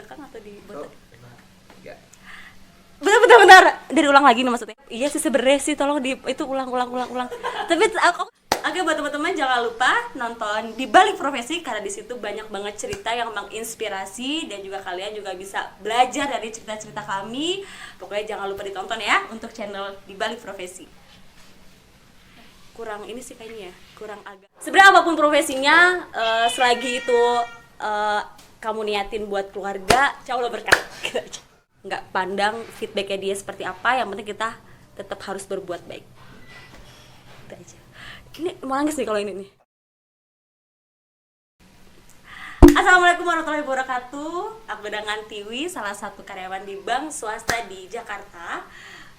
belakang atau di botak? Enggak. Benar. Dari ulang lagi nih maksudnya. Iya sih sebenarnya sih, tolong di itu ulang. Tapi aku oke, buat teman-teman jangan lupa nonton Di Balik Profesi karena di situ banyak banget cerita yang menginspirasi dan juga kalian juga bisa belajar dari cerita-cerita kami. Pokoknya jangan lupa ditonton ya untuk channel Di Balik Profesi. Kurang ini sih kayaknya ya, kurang agak. Sebenarnya apapun profesinya, selagi itu kamu niatin buat keluarga, insya Allah berkah. Gitu aja. Nggak pandang feedbacknya dia seperti apa, yang penting kita tetap harus berbuat baik. Gitu aja. Ini mau nangis nih kalau ini nih. Assalamualaikum warahmatullahi wabarakatuh. Aku dengan Tiwi, salah satu karyawan di bank swasta di Jakarta.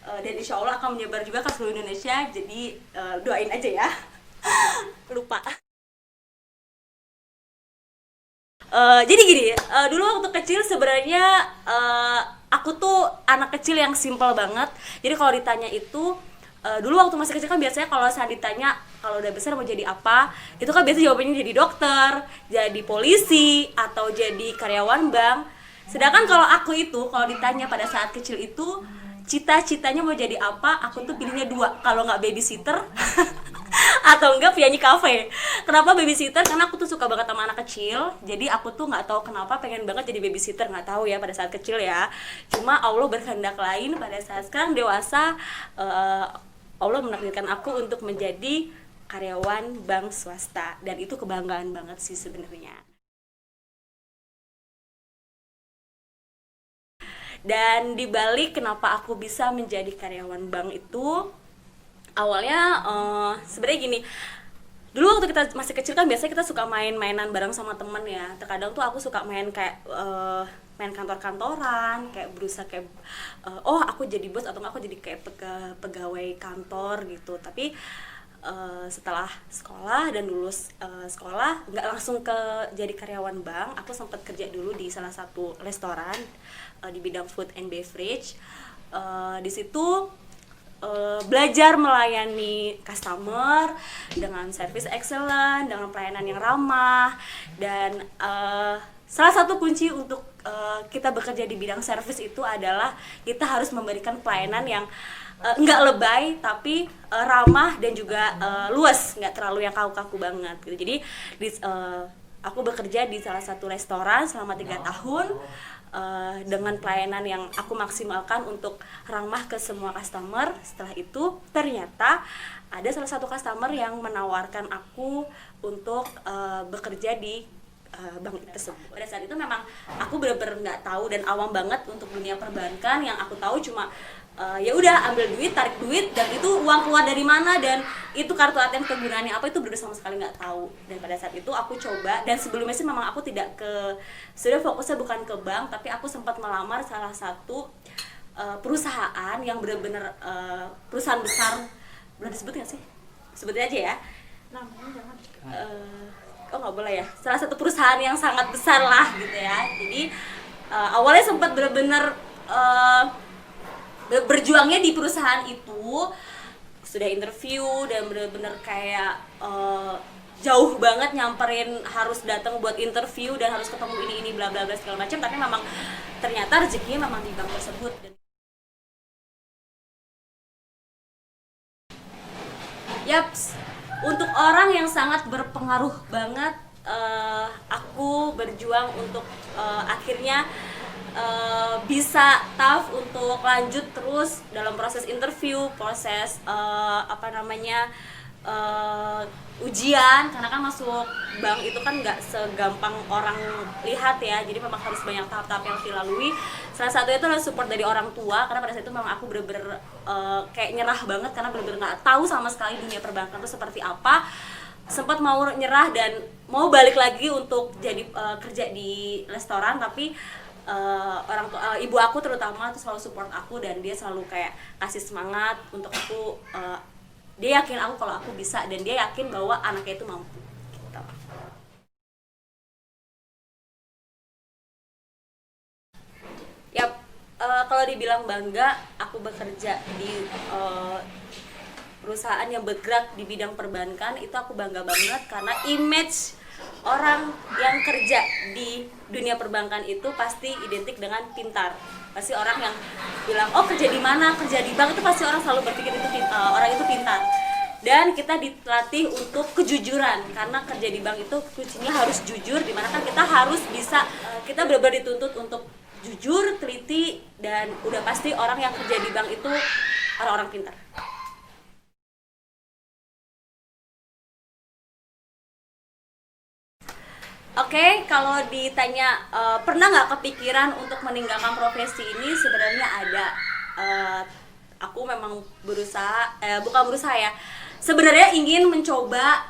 Dan insya Allah akan menyebar juga ke seluruh Indonesia. Jadi doain aja ya. Lupa. Jadi gini, dulu waktu kecil sebenarnya aku tuh anak kecil yang simple banget. Jadi kalau ditanya itu, dulu waktu masih kecil kan biasanya kalau saya ditanya kalau udah besar mau jadi apa, itu kan biasanya jawabannya jadi dokter, jadi polisi, atau jadi karyawan bank. Sedangkan kalau aku itu, kalau ditanya pada saat kecil itu cita-citanya mau jadi apa, aku tuh pilihnya dua, kalau nggak babysitter atau enggak penyanyi kafe. Kenapa babysitter? Karena aku tuh suka banget sama anak kecil. Jadi aku tuh nggak tahu kenapa pengen banget jadi babysitter, nggak tahu ya pada saat kecil ya. Cuma Allah berkehendak lain pada saat sekarang dewasa, Allah menakdirkan aku untuk menjadi karyawan bank swasta, dan itu kebanggaan banget sih sebenarnya. Dan dibalik kenapa aku bisa menjadi karyawan bank itu, awalnya sebenarnya gini. Dulu waktu kita masih kecil kan biasanya kita suka main-mainan bareng sama temen ya. Terkadang tuh aku suka main kayak main kantor-kantoran, kayak berusaha kayak oh aku jadi bos atau enggak aku jadi kayak pegawai kantor gitu. Tapi setelah sekolah dan lulus sekolah nggak langsung ke jadi karyawan bank, aku sempat kerja dulu di salah satu restoran di bidang food and beverage. Di situ belajar melayani customer dengan service excellent, dengan pelayanan yang ramah, dan salah satu kunci untuk kita bekerja di bidang service itu adalah kita harus memberikan pelayanan yang nggak lebay tapi ramah dan juga luas, nggak terlalu yang kaku-kaku banget gitu. Jadi aku bekerja di salah satu restoran selama 3 tahun dengan pelayanan yang aku maksimalkan untuk ramah ke semua customer. Setelah itu ternyata ada salah satu customer yang menawarkan aku untuk bekerja di bank tersebut. Pada saat itu memang aku benar-benar nggak tahu dan awam banget untuk dunia perbankan. Yang aku tahu cuma ya udah ambil duit, tarik duit, dan itu uang keluar dari mana dan itu kartu ATM kegunaannya apa, itu benar-benar sama sekali nggak tahu. Dan pada saat itu aku coba, dan sebelumnya sih memang aku tidak sudah fokusnya bukan ke bank, tapi aku sempat melamar salah satu perusahaan yang benar-benar perusahaan besar. Boleh disebut nggak sih? Sebutin aja ya. Namanya jangan. Oh nggak boleh ya. Salah satu perusahaan yang sangat besar lah gitu ya. Jadi awalnya sempat benar-benar berjuangnya di perusahaan itu, sudah interview dan benar-benar kayak jauh banget nyamperin, harus datang buat interview dan harus ketemu ini bla bla bla segala macam. Tapi memang ternyata rezekinya memang di bank tersebut. Yaps, untuk orang yang sangat berpengaruh banget, aku berjuang untuk akhirnya bisa tough untuk lanjut terus dalam proses interview, proses ujian, karena kan masuk bank itu kan nggak segampang orang lihat ya, jadi memang harus banyak tahap-tahap yang harus dilalui. Salah satunya itu adalah support dari orang tua, karena pada saat itu memang aku bener-bener kayak nyerah banget karena bener-bener nggak tahu sama sekali dunia perbankan itu seperti apa. Sempat mau nyerah dan mau balik lagi untuk jadi kerja di restoran, tapi orang tua, ibu aku terutama tuh selalu support aku, dan dia selalu kayak kasih semangat untuk aku. Dia yakin aku kalau aku bisa, dan dia yakin bahwa anaknya itu mampu gitu. Yap, kalau dibilang bangga aku bekerja di perusahaan yang bergerak di bidang perbankan, itu aku bangga banget karena image orang yang kerja di dunia perbankan itu pasti identik dengan pintar. Pasti orang yang bilang, oh kerja di mana, kerja di bank, itu pasti orang selalu berpikir itu orang itu pintar. Dan kita dilatih untuk kejujuran, karena kerja di bank itu kuncinya harus jujur, dimana kan kita harus bisa, kita benar-benar dituntut untuk jujur, teliti, dan udah pasti orang yang kerja di bank itu orang-orang pintar. Oke, kalau ditanya pernah nggak kepikiran untuk meninggalkan profesi ini, sebenarnya ada. Eh, aku memang berusaha, bukan berusaha ya. Sebenarnya ingin mencoba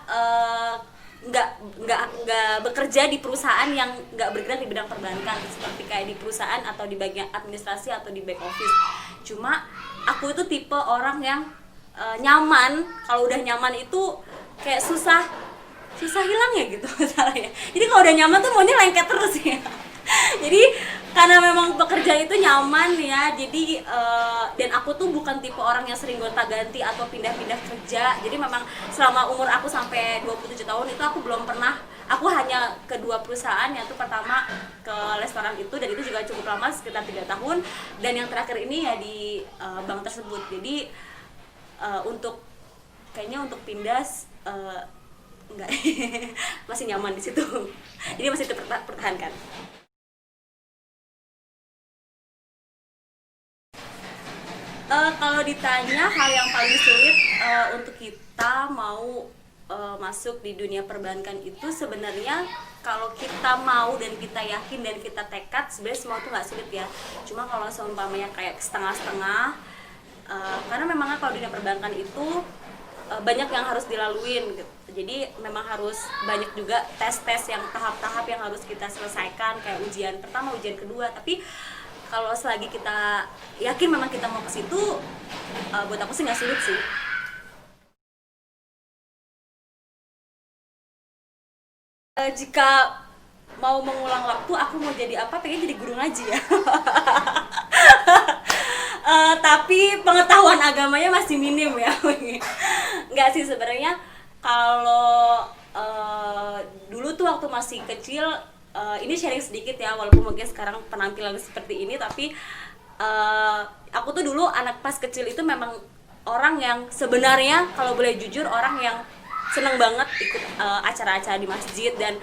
nggak bekerja di perusahaan yang nggak bergerak di bidang perbankan, seperti kayak di perusahaan atau di bagian administrasi atau di back office. Cuma aku itu tipe orang yang nyaman. Kalau udah nyaman itu kayak susah hilang ya gitu masalahnya. Jadi kalau udah nyaman tuh maunya lengket terus ya. Jadi karena memang bekerja itu nyaman ya, jadi dan aku tuh bukan tipe orang yang sering gonta-ganti atau pindah-pindah kerja. Jadi memang selama umur aku sampai 27 tahun itu aku belum pernah, aku hanya kedua perusahaan, yaitu pertama ke restoran itu, dan itu juga cukup lama sekitar 3 tahun, dan yang terakhir ini ya di bank tersebut. Jadi untuk kayaknya untuk pindah enggak. Masih nyaman di situ. Jadi masih dipertahankan. Kalau ditanya hal yang paling sulit untuk kita mau masuk di dunia perbankan itu, sebenarnya kalau kita mau dan kita yakin dan kita tekad, sebenarnya semua itu nggak sulit ya. Cuma kalau seumpamanya kayak setengah-setengah, karena memang kalau dunia perbankan itu banyak yang harus dilaluin gitu. Jadi memang harus banyak juga tes-tes yang tahap-tahap yang harus kita selesaikan, kayak ujian pertama, ujian kedua. Tapi kalau selagi kita yakin memang kita mau ke situ, buat aku sih nggak sulit sih. Jika mau mengulang waktu, aku mau jadi apa? Pengen jadi guru ngaji ya. Tapi pengetahuan agamanya masih minim ya. Nggak sih sebenarnya. Kalau dulu tuh waktu masih kecil, ini sharing sedikit ya, walaupun mungkin sekarang penampilan seperti ini, tapi aku tuh dulu anak pas kecil itu memang orang yang sebenarnya kalau boleh jujur orang yang seneng banget ikut acara-acara di masjid. Dan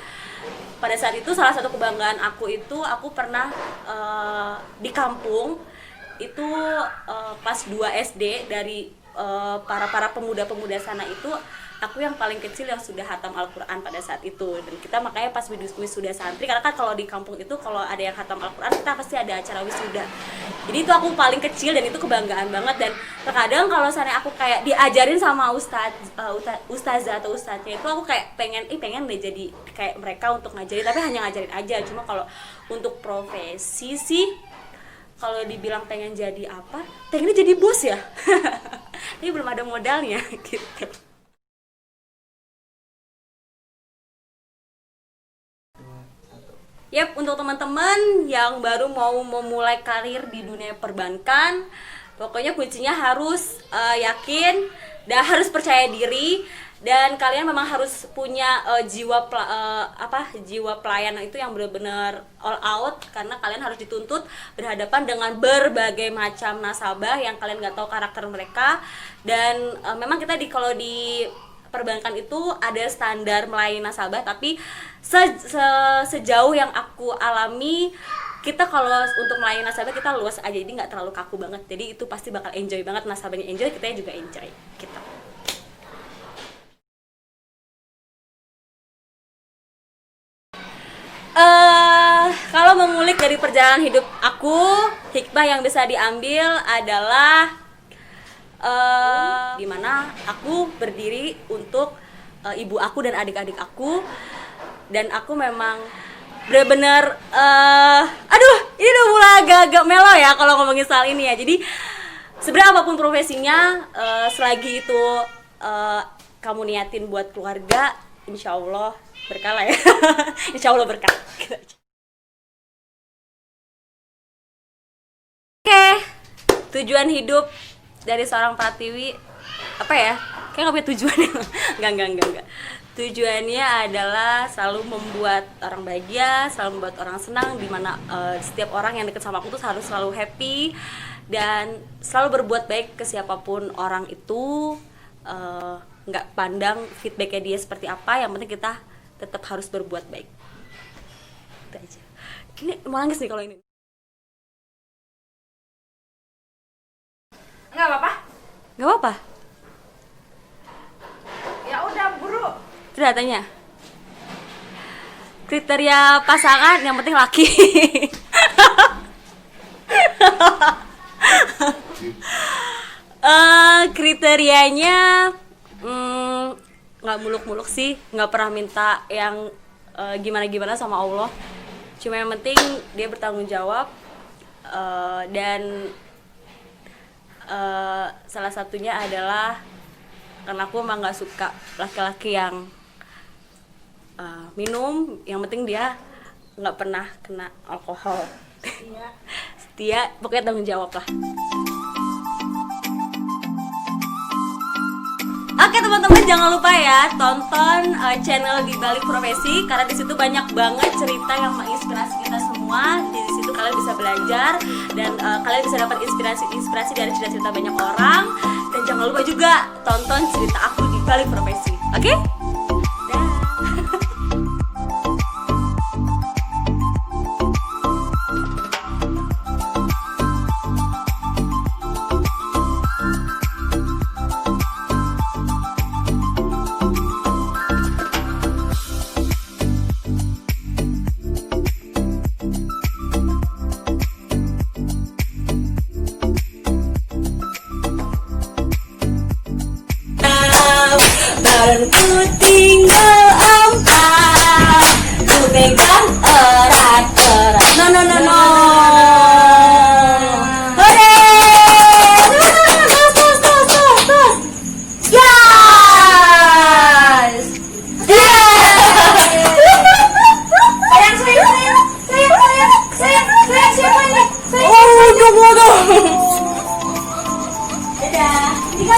pada saat itu salah satu kebanggaan aku itu, aku pernah di kampung itu pas 2 SD, dari para pemuda-pemuda sana itu aku yang paling kecil yang sudah hatam Al-Quran pada saat itu. Dan kita makanya pas wisuda santri, karena kan kalau di kampung itu kalau ada yang hatam Al-Quran kita pasti ada acara wisuda. Jadi itu aku paling kecil dan itu kebanggaan banget. Dan terkadang kalau misalnya aku kayak diajarin sama ustazah atau ustadznya itu, aku kayak pengen deh jadi kayak mereka untuk ngajarin, tapi hanya ngajarin aja. Cuma kalau untuk profesi sih, kalau dibilang pengen jadi apa, pengennya jadi bos ya. Tapi belum ada modalnya gitu. Yap, untuk teman-teman yang baru mau memulai karir di dunia perbankan, pokoknya kuncinya harus yakin dan harus percaya diri, dan kalian memang harus punya jiwa pelayanan itu yang benar-benar all out, karena kalian harus dituntut berhadapan dengan berbagai macam nasabah yang kalian nggak tahu karakter mereka. Dan memang kita kalau di perbankan itu ada standar melayani nasabah, tapi sejauh yang aku alami, kita kalau untuk melayani nasabah kita luas aja, jadi nggak terlalu kaku banget. Jadi itu pasti bakal enjoy banget, nasabahnya enjoy, kita juga enjoy gitu. Kalau mengulik dari perjalanan hidup aku, hikmah yang bisa diambil adalah dimana aku berdiri untuk ibu aku dan adik-adik aku, dan aku memang benar-benar aduh, ini udah mulai agak-agak melo ya kalau ngomongin soal ini ya. Jadi sebenarnya apapun profesinya, selagi itu kamu niatin buat keluarga, insya Allah berkah lah ya. Insya Allah berkah. Oke, tujuan hidup dari seorang Pratiwi apa ya? Kayak nggak punya tujuan ya. Enggak. Tujuannya adalah selalu membuat orang bahagia, selalu membuat orang senang, dimana setiap orang yang dekat sama aku tuh harus selalu happy dan selalu berbuat baik ke siapapun orang itu, nggak pandang feedbacknya dia seperti apa, yang penting kita tetap harus berbuat baik. Itu aja. Ini mau nangis nih kalau ini. Nggak apa-apa? Nggak apa-apa? Ya udah, buru. Sudah tanya. Kriteria pasangan yang penting laki. Kriterianya nggak muluk-muluk sih, nggak pernah minta yang gimana-gimana sama Allah. Cuma yang penting dia bertanggung jawab, dan salah satunya adalah karena aku emang nggak suka laki-laki yang minum, yang penting dia nggak pernah kena alkohol. Setia, pokoknya tanggung jawab lah. Oke teman-teman, jangan lupa ya tonton channel Di Balik Profesi, karena di situ banyak banget cerita yang menginspirasi kita semua. Di situ kalian bisa belajar dan kalian bisa dapat inspirasi dari cerita-cerita banyak orang. Dan jangan lupa juga tonton cerita aku Di Balik Profesi. Oke? Dan ku tinggal empat, ku pegang erat-erat. No. Hore! Yes! Sayang, siapa ini? Oh, tunggu. Dadah. Tika.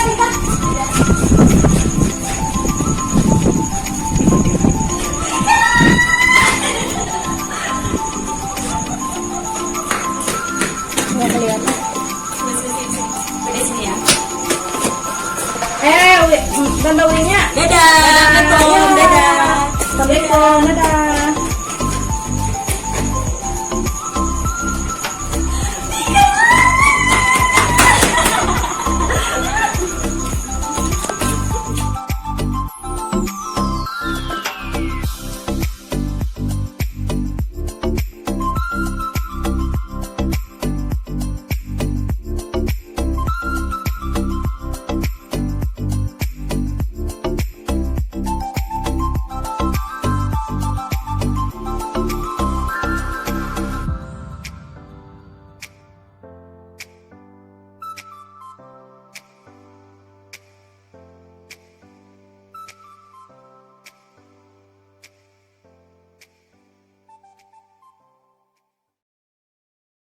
Nggak kelihatan. Beda sini ya. Tante Ulinya. Dadah.